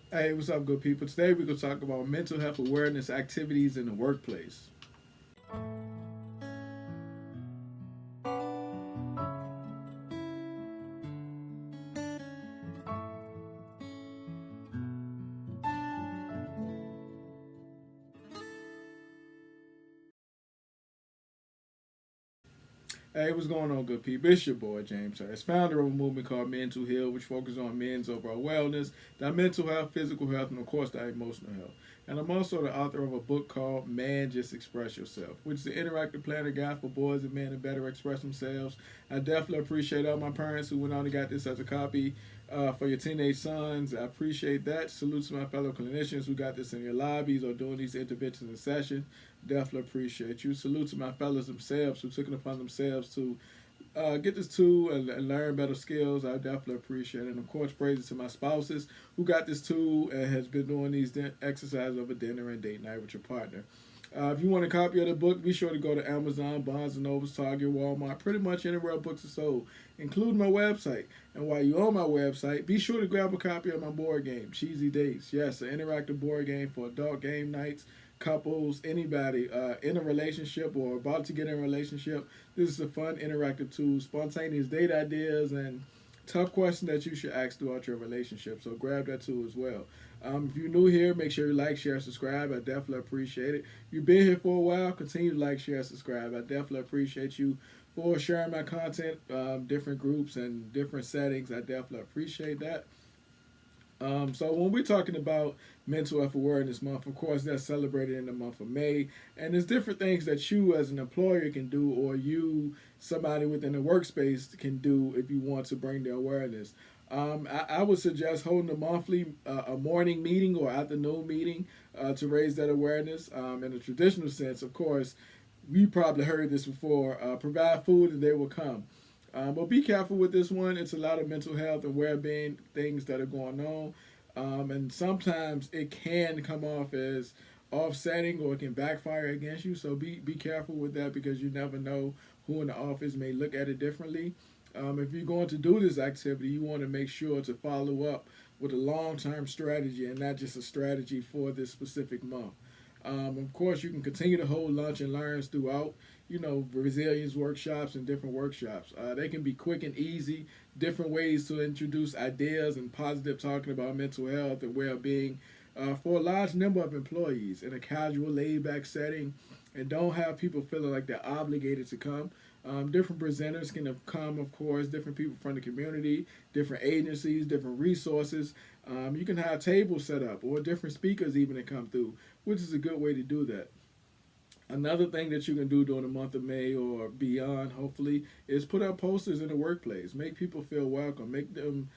Hey, what's up, good people? Today we're going to talk about mental health awareness activities in the workplace. Hey, what's going on, good people? It's your boy, James Harris, founder of a movement called Mental Heal, which focuses on men's overall wellness, that mental health, physical health, and of course, that emotional health. And I'm also the author of a book called Man Just Express Yourself, which is an interactive planner guide for boys and men to better express themselves. I definitely appreciate all my parents who went on and got this as a copy for your teenage sons. I appreciate that. Salute to my fellow clinicians who got this in your lobbies or doing these interventions and sessions. Definitely appreciate you. Salute to my fellows themselves who took it upon themselves to get this tool and learn better skills. I definitely appreciate it. And of course, praises to my spouses who got this tool and has been doing these exercises over dinner and date night with your partner. If you want a copy of the book, be sure to go to Amazon, Barnes& and Noble, Target, Walmart, pretty much anywhere books are sold, including my website. And while you're on my website, be sure to grab a copy of my board game, Cheesy Dates. Yes, an interactive board game for adult game nights, couples, anybody in a relationship or about to get in a relationship. This is a fun interactive tool, spontaneous date ideas, and tough questions that you should ask throughout your relationship. So grab that tool as well. If you're new here, make sure you like, share, subscribe. I definitely appreciate it. If you've been here for a while, continue to like, share, subscribe. I definitely appreciate you for sharing my content, different groups and different settings. I definitely appreciate that. So when we're talking about Mental Health Awareness Month, of course, that's celebrated in the month of May, and there's different things that you as an employer can do, or you, somebody within the workspace, can do if you want to bring the awareness. I would suggest holding a morning meeting or afternoon meeting to raise that awareness. In a traditional sense, of course, you probably heard this before. Provide food and they will come. But be careful with this one. It's a lot of mental health and well-being things that are going on, and sometimes it can come off as offsetting or it can backfire against you. So be careful with that because you never know who in the office may look at it differently. If you're going to do this activity, you want to make sure to follow up with a long-term strategy and not just a strategy for this specific month. Of course, you can continue to hold lunch and learns throughout, resilience workshops and different workshops. They can be quick and easy, different ways to introduce ideas and positive talking about mental health and well being for a large number of employees in a casual, laid back setting and don't have people feeling like they're obligated to come. Different presenters can have come, of course, different people from the community, different agencies, different resources. You can have tables set up or different speakers even to come through, which is a good way to do that. Another thing that you can do during the month of May or beyond, hopefully, is put up posters in the workplace. Make people feel welcome. Make them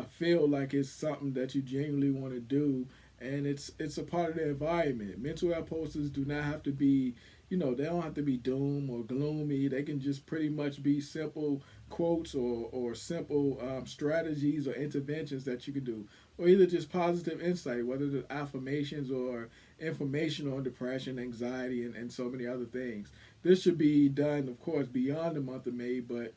feel like it's something that you genuinely want to do, and it's a part of the environment. Mental health posters do not have to be, they don't have to be doom or gloomy. They can just pretty much be simple quotes or simple strategies or interventions that you can do, or either just positive insight, whether it's affirmations or information on depression, anxiety, and so many other things. This should be done, of course, beyond the month of May, but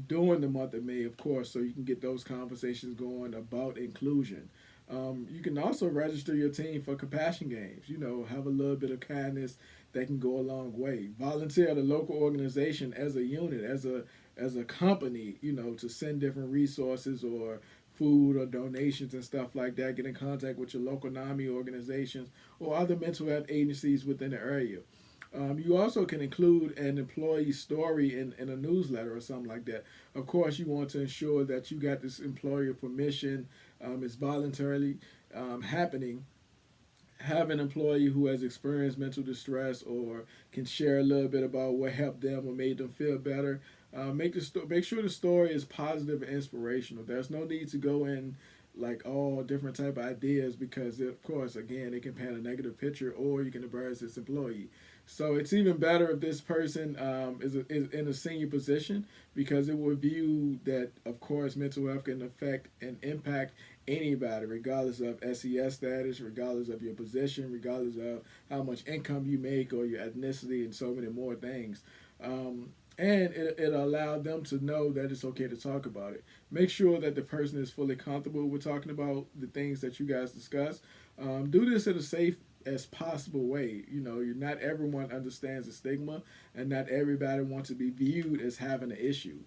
during the month of May, of course, so you can get those conversations going about inclusion. You can also register your team for compassion games. Have a little bit of kindness that can go a long way. Volunteer at a local organization as a unit, as a company. To send different resources or food or donations and stuff like that. Get in contact with your local NAMI organizations or other mental health agencies within the area. You also can include an employee story in a newsletter or something like that. Of course, you want to ensure that you got this employer permission. It's voluntarily happening. Have an employee who has experienced mental distress or can share a little bit about what helped them or made them feel better. Make sure the story is positive and inspirational. There's no need to go in like all different type of ideas because of course again it can paint a negative picture or you can embarrass this employee. So it's even better if this person is in a senior position because it will view that of course mental health can affect and impact anybody regardless of SES status, regardless of your position, regardless of how much income you make or your ethnicity and so many more things. and it allowed them to know that it's okay to talk about it. Make sure that the person is fully comfortable with talking about the things that you guys discuss. Do this in a safe as possible way. You know, not everyone understands the stigma, and not everybody wants to be viewed as having an issue.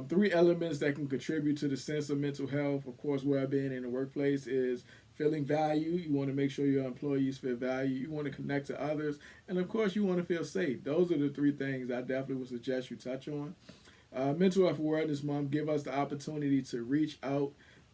Three elements that can contribute to the sense of mental health, of course, well-being in the workplace is feeling value. You want to make sure your employees feel value. You want to connect to others, and of course, you want to feel safe. Those are the three things I definitely would suggest you touch on. Mental Health Awareness Month give us the opportunity to reach out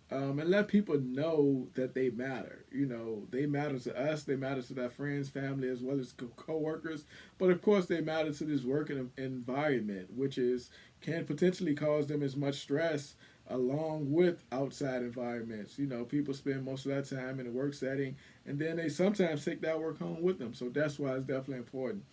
and let people know that they matter. You know, they matter to us, they matter to their friends, family, as well as co-workers. But of course, they matter to this working environment, which is can potentially cause them as much stress along with outside environments. You know, people spend most of their time in a work setting, and then they sometimes take that work home with them. So that's why it's definitely important.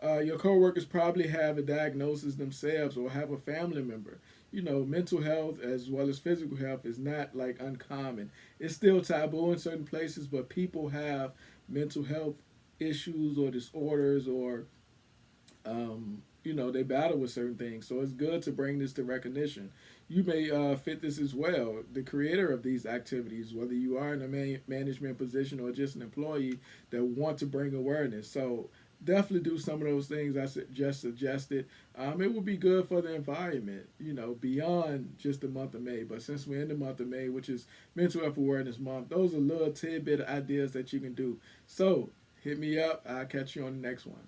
Your coworkers probably have a diagnosis themselves or have a family member. You know, mental health as well as physical health is not like uncommon. It's still taboo in certain places, but people have mental health issues or disorders or you know, they battle with certain things. So it's good to bring this to recognition. You may fit this as well. The creator of these activities, whether you are in a management position or just an employee that want to bring awareness. So definitely do some of those things I just suggested. It would be good for the environment, you know, beyond just the month of May. But since we're in the month of May, which is Mental Health Awareness Month, those are little tidbit ideas that you can do. So hit me up. I'll catch you on the next one.